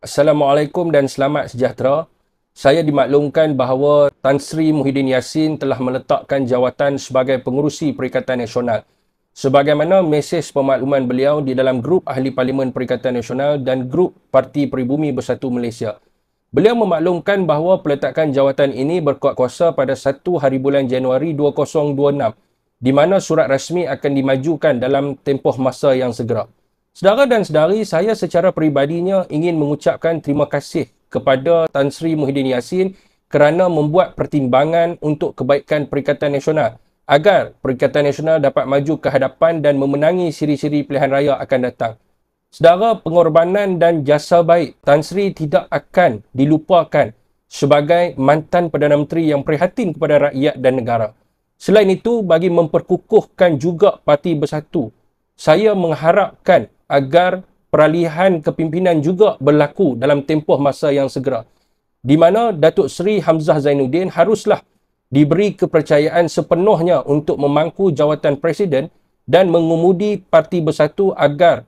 Assalamualaikum dan selamat sejahtera. Saya dimaklumkan bahawa Tan Sri Muhyiddin Yassin telah meletakkan jawatan sebagai pengerusi Perikatan Nasional. Sebagaimana mesej pemakluman beliau di dalam grup Ahli Parlimen Perikatan Nasional dan grup Parti Peribumi Bersatu Malaysia. Beliau memaklumkan bahawa peletakan jawatan ini berkuat kuasa pada 1 hari bulan Januari 2026, di mana surat rasmi akan dimajukan dalam tempoh masa yang segera. Saudara dan saudari, saya secara peribadinya ingin mengucapkan terima kasih kepada Tan Sri Muhyiddin Yassin kerana membuat pertimbangan untuk kebaikan Perikatan Nasional agar Perikatan Nasional dapat maju ke hadapan dan memenangi siri-siri pilihan raya akan datang. Saudara, pengorbanan dan jasa baik Tan Sri tidak akan dilupakan sebagai mantan Perdana Menteri yang prihatin kepada rakyat dan negara. Selain itu, bagi memperkukuhkan juga Parti Bersatu, saya mengharapkan agar peralihan kepimpinan juga berlaku dalam tempoh masa yang segera, di mana Datuk Seri Hamzah Zainuddin haruslah diberi kepercayaan sepenuhnya untuk memangku jawatan Presiden dan mengemudi Parti Bersatu agar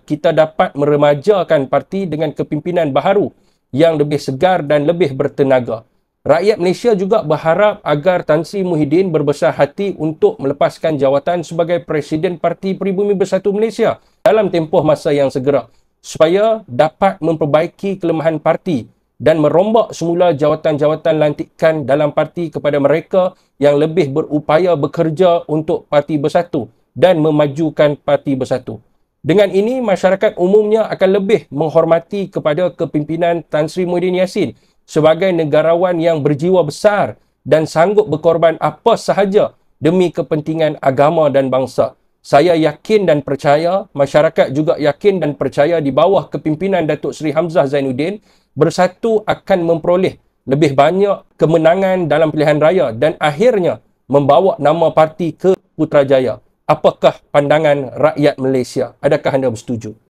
kita dapat meremajakan parti dengan kepimpinan baharu yang lebih segar dan lebih bertenaga. Rakyat Malaysia juga berharap agar Tan Sri Muhyiddin berbesar hati untuk melepaskan jawatan sebagai Presiden Parti Peribumi Bersatu Malaysia dalam tempoh masa yang segera, supaya dapat memperbaiki kelemahan parti dan merombak semula jawatan-jawatan lantikan dalam parti kepada mereka yang lebih berupaya bekerja untuk Parti Bersatu dan memajukan Parti Bersatu. Dengan ini, masyarakat umumnya akan lebih menghormati kepada kepimpinan Tan Sri Muhyiddin Yassin sebagai negarawan yang berjiwa besar dan sanggup berkorban apa sahaja demi kepentingan agama dan bangsa. Saya yakin dan percaya, masyarakat juga yakin dan percaya di bawah kepimpinan Datuk Seri Hamzah Zainuddin, Bersatu akan memperoleh lebih banyak kemenangan dalam pilihan raya dan akhirnya membawa nama parti ke Putrajaya. Apakah pandangan rakyat Malaysia? Adakah anda bersetuju?